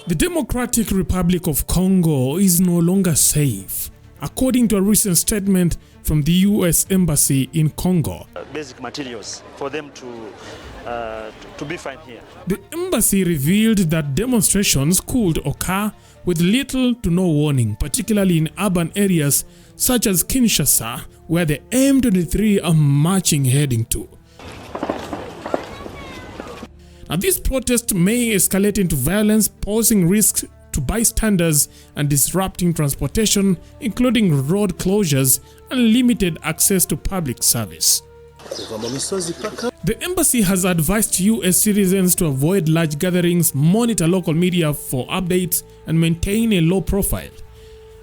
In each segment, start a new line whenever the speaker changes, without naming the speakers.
The Democratic Republic of Congo is no longer safe, according to a recent statement from the US Embassy in Congo.
Basic materials for them to be fine here.
The embassy revealed that demonstrations could occur with little to no warning, particularly in urban areas such as Kinshasa, where the M23 are marching heading to. Now, this protest may escalate into violence, posing risks to bystanders and disrupting transportation, including road closures and limited access to public service. The embassy has advised US citizens to avoid large gatherings, monitor local media for updates, and maintain a low profile.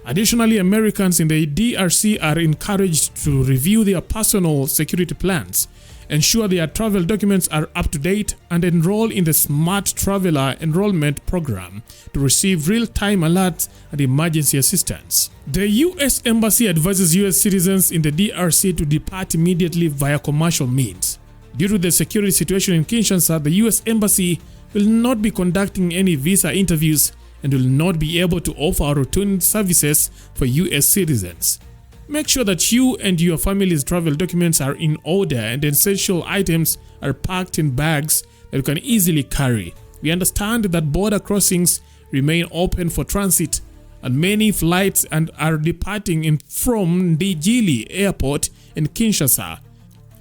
Additionally, Americans in the DRC are encouraged to review their personal security plans, ensure their travel documents are up to date, and enroll in the Smart Traveler Enrollment Program to receive real-time alerts and emergency assistance. The US Embassy advises US citizens in the DRC to depart immediately via commercial means. Due to the security situation in Kinshasa, the US Embassy will not be conducting any visa interviews and will not be able to offer routine services for US citizens. Make sure that you and your family's travel documents are in order and essential items are packed in bags that you can easily carry. We understand that border crossings remain open for transit and many flights are departing from Ndjili Airport in Kinshasa.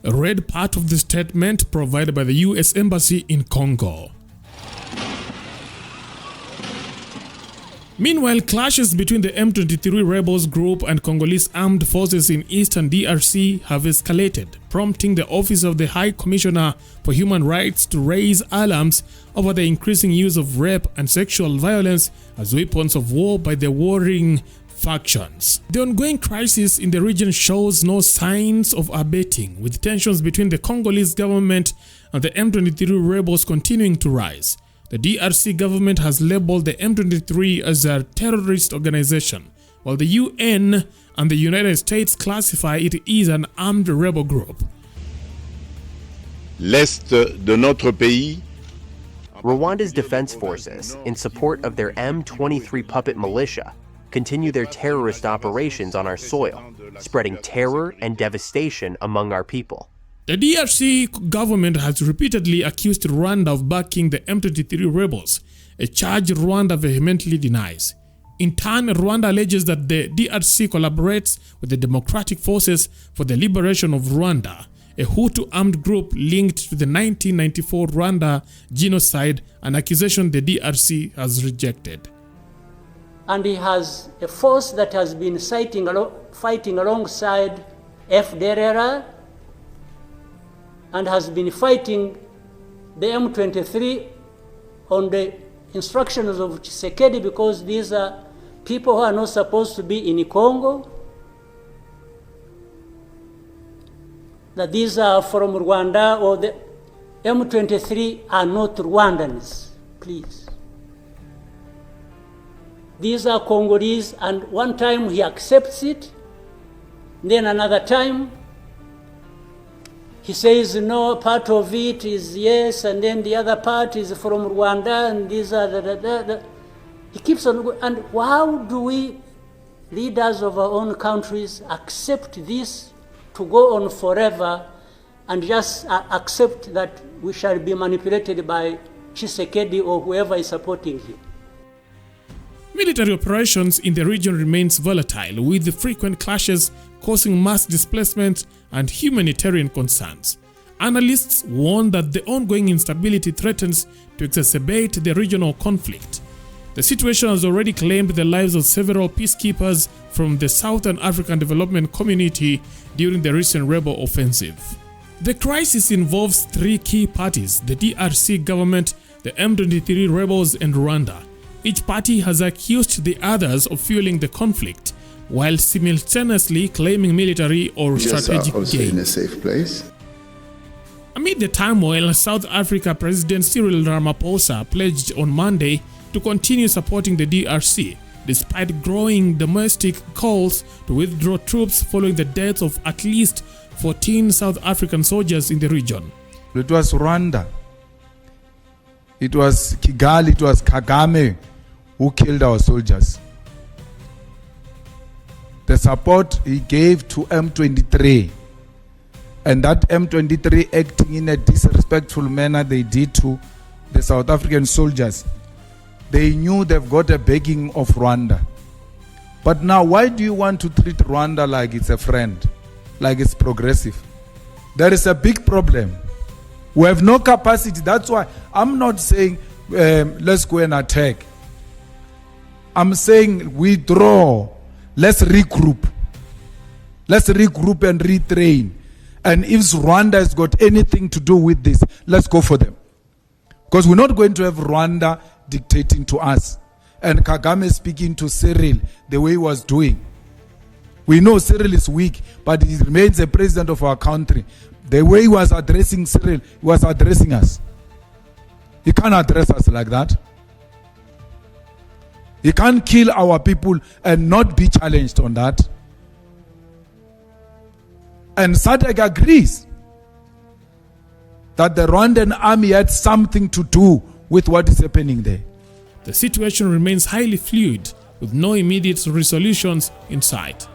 Read part of the statement provided by the US Embassy in Congo. Meanwhile, clashes between the M23 rebels group and Congolese armed forces in eastern DRC have escalated, prompting the Office of the High Commissioner for Human Rights to raise alarms over the increasing use of rape and sexual violence as weapons of war by the warring factions. The ongoing crisis in the region shows no signs of abating, with tensions between the Congolese government and the M23 rebels continuing to rise. The DRC government has labeled the M23 as a terrorist organization, while the UN and the United States classify it as an armed rebel group.
L'Est de notre pays.
Rwanda's defense forces, in support of their M23 puppet militia, continue their terrorist operations on our soil, spreading terror and devastation among our people.
The DRC government has repeatedly accused Rwanda of backing the M23 rebels, a charge Rwanda vehemently denies. In turn, Rwanda alleges that the DRC collaborates with the Democratic Forces for the Liberation of Rwanda, a Hutu armed group linked to the 1994 Rwanda genocide, an accusation the DRC has rejected.
And he has a force that has been fighting alongside FDLR and has been fighting the M23 on the instructions of Tshisekedi, because these are people who are not supposed to be in Congo, that these are from Rwanda, or the M23 are not Rwandans, please. These are Congolese, and one time he accepts it, then another time he says no, part of it is yes, and then the other part is from Rwanda, and these are he keeps on. And how do we, leaders of our own countries, accept this to go on forever and just accept that we shall be manipulated by Tshisekedi or whoever is supporting him?
Military operations in the region remains volatile, with the frequent clashes causing mass displacement and humanitarian concerns. Analysts warn that the ongoing instability threatens to exacerbate the regional conflict. The situation has already claimed the lives of several peacekeepers from the Southern African Development Community during the recent rebel offensive. The crisis involves three key parties: the DRC government, the M23 rebels, and Rwanda. Each party has accused the others of fueling the conflict, while simultaneously claiming military or strategic gain.
In a safe place.
Amid the turmoil, South Africa President Cyril Ramaphosa pledged on Monday to continue supporting the DRC, despite growing domestic calls to withdraw troops following the deaths of at least 14 South African soldiers in the region.
It was Rwanda, it was Kigali, it was Kagame
who killed our soldiers. The support he gave to M23, and that M23 acting in a disrespectful manner they did to the South African soldiers. They knew they've got a backing of Rwanda. But now, why do you want to treat Rwanda like it's a friend, like it's progressive? There is a big problem. We have no capacity. That's why I'm not saying let's go and attack. I'm saying withdraw. Let's regroup. Let's regroup and retrain. And if Rwanda has got anything to do with this, let's go for them. Because we're not going to have Rwanda dictating to us. And Kagame speaking to Cyril the way he was doing. We know Cyril is weak, but he remains the president of our country. The way he was addressing Cyril, he was addressing us. He can't address us like that. He can't kill our people and not be challenged on that. And SADC agrees that the Rwandan army had something to do with what is happening there.
The situation remains highly fluid, with no immediate resolutions in sight.